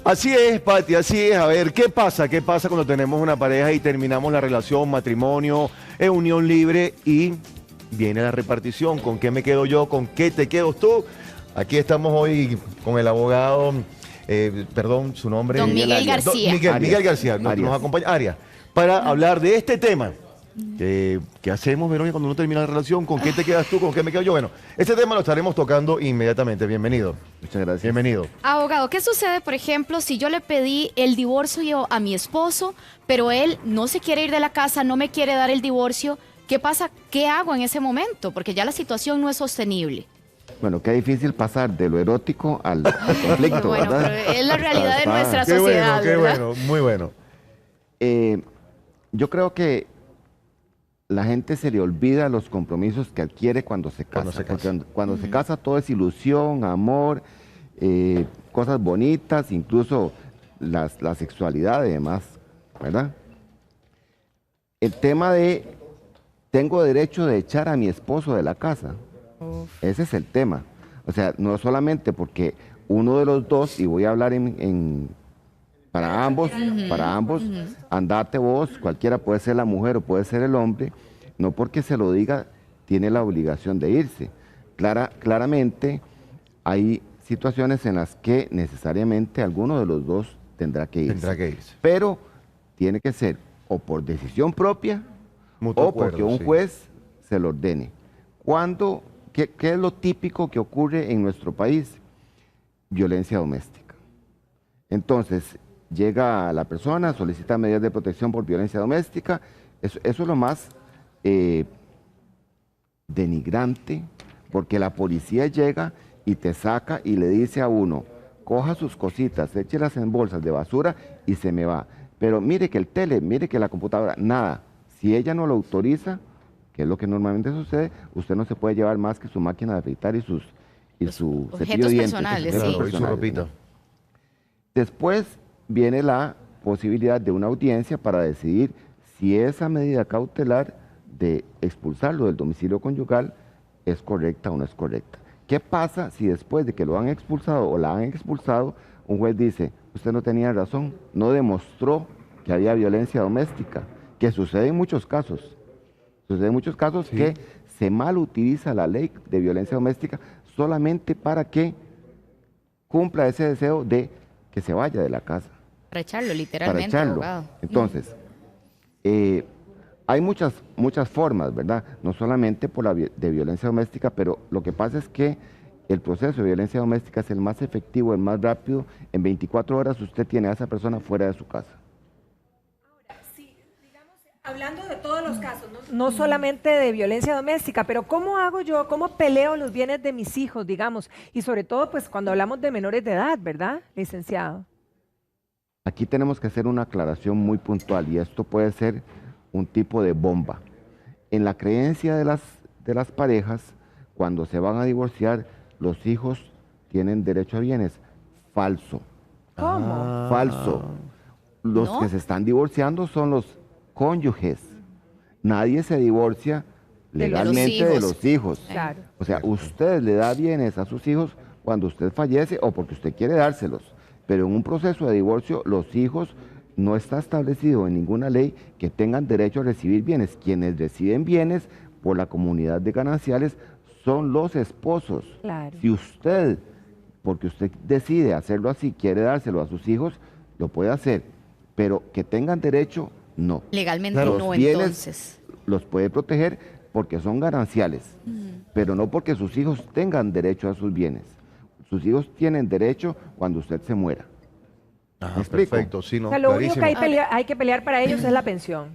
Así es, Pati, así es. A ver, ¿qué pasa? ¿Qué pasa cuando tenemos una pareja y terminamos la relación, matrimonio, unión libre y viene la repartición? ¿Con qué me quedo yo? ¿Con qué te quedas tú? Aquí estamos hoy con el abogado, perdón, su nombre. Don Miguel García. Miguel García, nos acompaña, Arias, para hablar de este tema. ¿Qué hacemos, Verónica, cuando uno termina la relación? ¿Con qué te quedas tú? ¿Con qué me quedo yo? Bueno, este tema lo estaremos tocando inmediatamente. Bienvenido. Muchas gracias. Bienvenido. Abogado, ¿qué sucede, por ejemplo, si yo le pedí el divorcio a mi esposo, pero él no se quiere ir de la casa, no me quiere dar el divorcio? ¿Qué pasa? ¿Qué hago en ese momento? Porque ya la situación no es sostenible. Bueno, qué difícil pasar de lo erótico al conflicto, Bueno, ¿verdad? pero es la realidad de nuestra Qué sociedad, bueno, qué ¿verdad? bueno, muy bueno. Yo creo que la gente se le olvida los compromisos que adquiere cuando se casa. Cuando se casa todo es ilusión, amor, cosas bonitas, incluso la sexualidad y demás, ¿verdad? El tema de tengo derecho de echar a mi esposo de la casa. Ese es el tema. O sea, no solamente porque uno de los dos, y voy a hablar para ambos, andate vos, cualquiera puede ser la mujer o puede ser el hombre, no porque se lo diga, tiene la obligación de irse. Claramente hay situaciones en las que necesariamente alguno de los dos tendrá que irse. Pero tiene que ser o por decisión propia o porque un juez se lo ordene. ¿Qué es lo típico que ocurre en nuestro país? Violencia doméstica. Entonces, llega la persona, solicita medidas de protección por violencia doméstica. Eso es lo más denigrante, porque la policía llega y te saca y le dice a uno, coja sus cositas, échelas en bolsas de basura y se me va. Pero mire que el tele, mire que la computadora, nada. Si ella no lo autoriza, que es lo que normalmente sucede, usted no se puede llevar más que su máquina de afeitar y su cepillo de dientes. Personales, y su ropita. Después viene la posibilidad de una audiencia para decidir si esa medida cautelar de expulsarlo del domicilio conyugal es correcta o no es correcta. ¿Qué pasa si después de que lo han expulsado o la han expulsado, un juez dice, usted no tenía razón, no demostró que había violencia doméstica, que sucede en muchos casos? Sucede en muchos casos que se mal utiliza la ley de violencia doméstica solamente para que cumpla ese deseo de que se vaya de la casa. Para echarlo, literalmente, Para echarlo. abogado. Entonces, hay muchas formas, ¿verdad? No solamente de violencia doméstica, pero lo que pasa es que el proceso de violencia doméstica es el más efectivo, el más rápido. En 24 horas usted tiene a esa persona fuera de su casa. Hablando de todos los casos, no solamente de violencia doméstica, pero ¿cómo hago yo, cómo peleo los bienes de mis hijos, digamos? Y sobre todo, pues, cuando hablamos de menores de edad, ¿verdad, licenciado? Aquí tenemos que hacer una aclaración muy puntual y esto puede ser un tipo de bomba. En la creencia de las parejas, cuando se van a divorciar, los hijos tienen derecho a bienes. Falso. ¿Cómo? Falso. Los que se están divorciando son los cónyuges. Nadie se divorcia legalmente de los hijos. Claro. O sea, usted le da bienes a sus hijos cuando usted fallece o porque usted quiere dárselos. Pero en un proceso de divorcio, los hijos no está establecido en ninguna ley que tengan derecho a recibir bienes. Quienes reciben bienes por la comunidad de gananciales son los esposos. Claro. Si usted, porque usted decide hacerlo así, quiere dárselo a sus hijos, lo puede hacer. Pero que tengan derecho, no. Legalmente Los no, bienes entonces. los puede proteger porque son gananciales, pero no porque sus hijos tengan derecho a sus bienes. Sus hijos tienen derecho cuando usted se muera. Ajá, perfecto, sí, no, O sea, lo único clarísimo. que hay que pelear para ellos es la pensión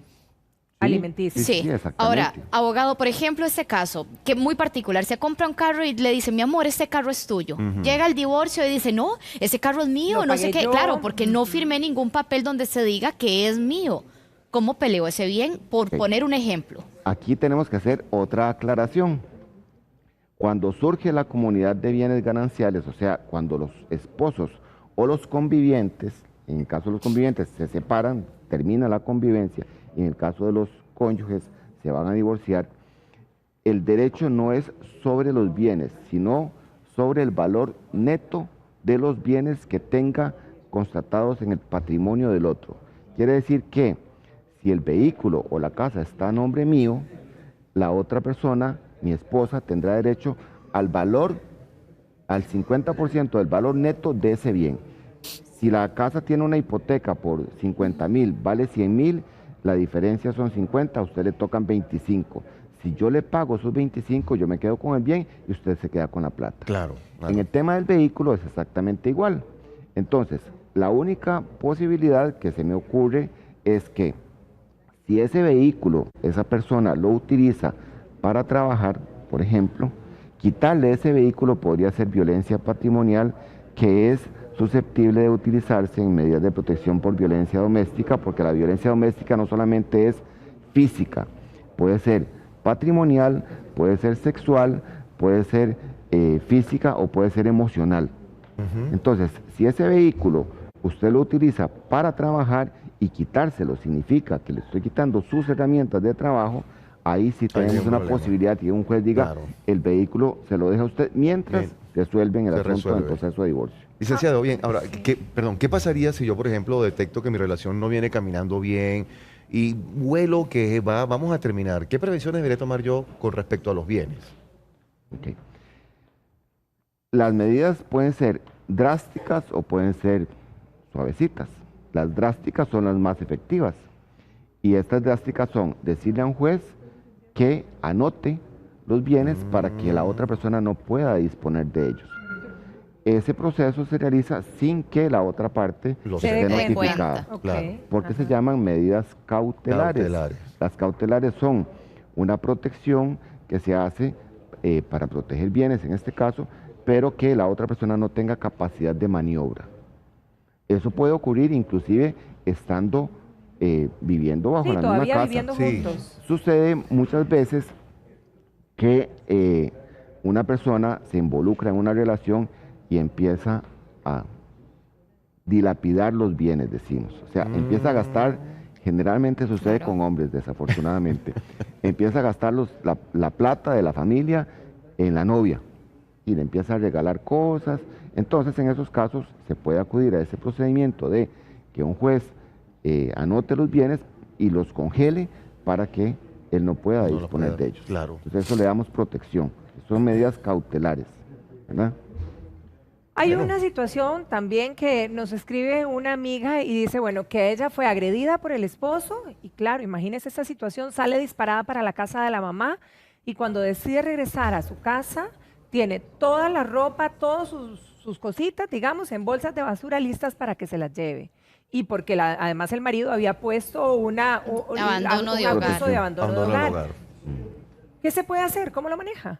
alimenticia. Sí. exactamente. Ahora, abogado, por ejemplo, este caso, que es muy particular, se compra un carro y le dice, mi amor, este carro es tuyo. Llega el divorcio y dice, no, ese carro es mío, Lo no sé pagué qué. yo. Claro, porque no firmé ningún papel donde se diga que es mío. ¿Cómo peleo ese bien? Por poner un ejemplo. Aquí tenemos que hacer otra aclaración. Cuando surge la comunidad de bienes gananciales, o sea, cuando los esposos o los convivientes, en el caso de los convivientes se separan, termina la convivencia, y en el caso de los cónyuges se van a divorciar, el derecho no es sobre los bienes, sino sobre el valor neto de los bienes que tenga constatados en el patrimonio del otro. Quiere decir que si el vehículo o la casa está a nombre mío, la otra persona, mi esposa, tendrá derecho al valor, al 50% del valor neto de ese bien. Si la casa tiene una hipoteca por 50,000, vale 100,000, la diferencia son 50, a usted le tocan 25. Si yo le pago esos 25, yo me quedo con el bien y usted se queda con la plata. Claro. En el tema del vehículo es exactamente igual. Entonces, la única posibilidad que se me ocurre es que si ese vehículo, esa persona lo utiliza para trabajar, por ejemplo, quitarle ese vehículo podría ser violencia patrimonial, que es susceptible de utilizarse en medidas de protección por violencia doméstica, porque la violencia doméstica no solamente es física, puede ser patrimonial, puede ser sexual, puede ser física o puede ser emocional. Entonces, si ese vehículo usted lo utiliza para trabajar y quitárselo significa que le estoy quitando sus herramientas de trabajo, ahí sí tenemos una posibilidad y un juez diga, el vehículo se lo deja a usted mientras resuelven el asunto del proceso de divorcio. Licenciado, bien, ahora, ¿qué pasaría si yo, por ejemplo, detecto que mi relación no viene caminando bien y huelo que vamos a terminar? ¿Qué prevenciones debería tomar yo con respecto a los bienes? Okay. Las medidas pueden ser drásticas o pueden ser suavecitas. Las drásticas son las más efectivas. Y estas drásticas son decirle a un juez que anote los bienes para que la otra persona no pueda disponer de ellos. Ese proceso se realiza sin que la otra parte esté notificada. Porque se llaman medidas cautelares. Las cautelares son una protección que se hace para proteger bienes, en este caso, pero que la otra persona no tenga capacidad de maniobra. Eso puede ocurrir inclusive estando viviendo bajo la misma casa. Viviendo juntos. Sucede muchas veces que una persona se involucra en una relación y empieza a dilapidar los bienes, decimos. O sea, empieza a gastar, generalmente sucede con hombres, desafortunadamente. Empieza a gastar la plata de la familia en la novia y le empieza a regalar cosas. Entonces, en esos casos, se puede acudir a ese procedimiento de que un juez anote los bienes y los congele para que él no pueda disponer de ellos. Claro. Entonces, eso le damos protección. Son medidas cautelares, ¿verdad? Hay una situación también que nos escribe una amiga y dice, bueno, que ella fue agredida por el esposo y claro, imagínese esa situación, sale disparada para la casa de la mamá y cuando decide regresar a su casa, tiene toda la ropa, todas sus cositas, digamos, en bolsas de basura listas para que se las lleve. Y porque además el marido había puesto un abandono de hogar. ¿Qué se puede hacer? ¿Cómo lo maneja?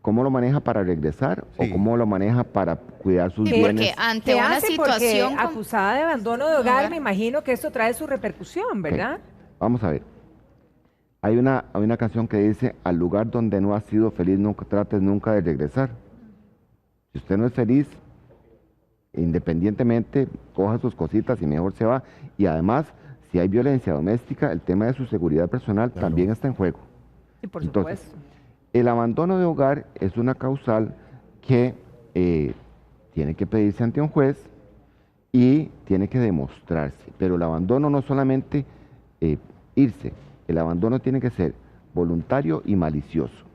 ¿Cómo lo maneja para regresar o cómo lo maneja para cuidar sus bienes? Porque ante una situación acusada de abandono de hogar, me imagino que esto trae su repercusión, ¿verdad? Vamos a ver. Hay una canción que dice, al lugar donde no has sido feliz, nunca trates nunca de regresar. Si usted no es feliz, independientemente, coja sus cositas y mejor se va. Y además, si hay violencia doméstica, el tema de su seguridad personal también está en juego. Sí, por supuesto. El abandono de hogar es una causal que tiene que pedirse ante un juez y tiene que demostrarse. Pero el abandono no solamente irse, el abandono tiene que ser voluntario y malicioso.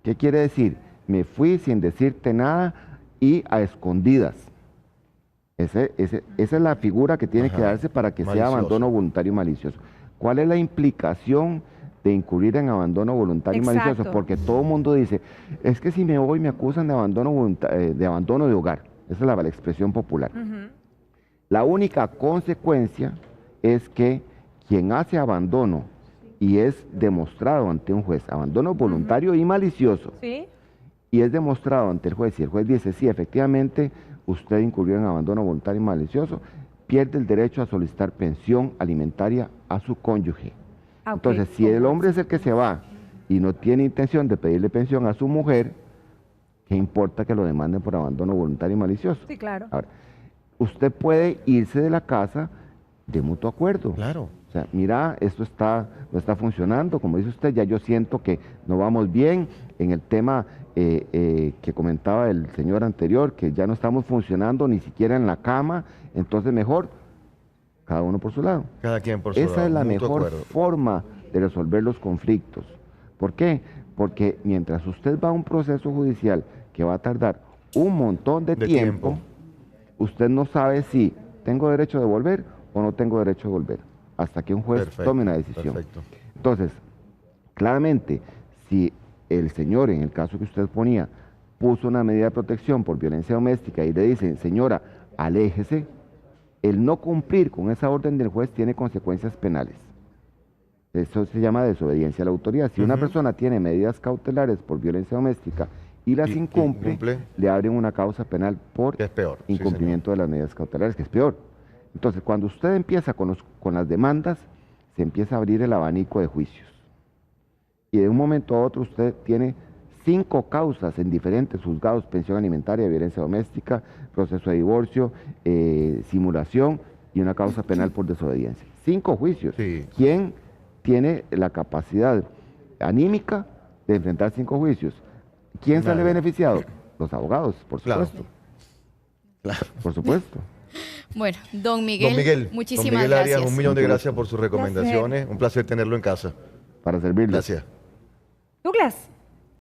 ¿Qué quiere decir? Me fui sin decirte nada y a escondidas. Esa es la figura que tiene que darse para que sea abandono voluntario y malicioso. ¿Cuál es la implicación de incurrir en abandono voluntario y malicioso? Porque todo el mundo dice, es que si me voy me acusan de abandono de hogar. Esa es la expresión popular. La única consecuencia es que quien hace abandono y es demostrado ante un juez, abandono voluntario y malicioso, y es demostrado ante el juez, y el juez dice, sí, efectivamente, usted incurrió en abandono voluntario y malicioso, pierde el derecho a solicitar pensión alimentaria a su cónyuge. Entonces, si el hombre es el que se va y no tiene intención de pedirle pensión a su mujer, ¿qué importa que lo demanden por abandono voluntario y malicioso? Sí, claro. Ahora, usted puede irse de la casa de mutuo acuerdo. Claro. O sea, mira, esto no está funcionando, como dice usted, ya yo siento que no vamos bien en el tema que comentaba el señor anterior, que ya no estamos funcionando ni siquiera en la cama, entonces mejor cada uno por su lado. Cada quien por su lado. Esa es la mutuo mejor acuerdo. forma de resolver los conflictos. ¿Por qué? Porque mientras usted va a un proceso judicial que va a tardar un montón de tiempo, usted no sabe si tengo derecho de volver o no tengo derecho de volver, hasta que un juez tome una decisión. Perfecto. Entonces, claramente, si el señor, en el caso que usted ponía, puso una medida de protección por violencia doméstica y le dicen, señora, aléjese, el no cumplir con esa orden del juez tiene consecuencias penales. Eso se llama desobediencia a la autoridad. Si una persona tiene medidas cautelares por violencia doméstica y las incumple, le abren una causa penal por incumplimiento de las medidas cautelares, que es peor. Entonces, cuando usted empieza con las demandas, se empieza a abrir el abanico de juicios. Y de un momento a otro usted tiene 5 causas en diferentes juzgados: pensión alimentaria, violencia doméstica, proceso de divorcio, simulación y una causa penal por desobediencia. 5 juicios. Sí. ¿Quién tiene la capacidad anímica de enfrentar 5 juicios? ¿Quién sale beneficiado? Los abogados, por supuesto. Claro. Por supuesto. Bueno, don Miguel, muchísimas gracias. Arias, 1.000.000 de gracias por sus recomendaciones. Un placer tenerlo en casa. Para servirle. Gracias. Douglas.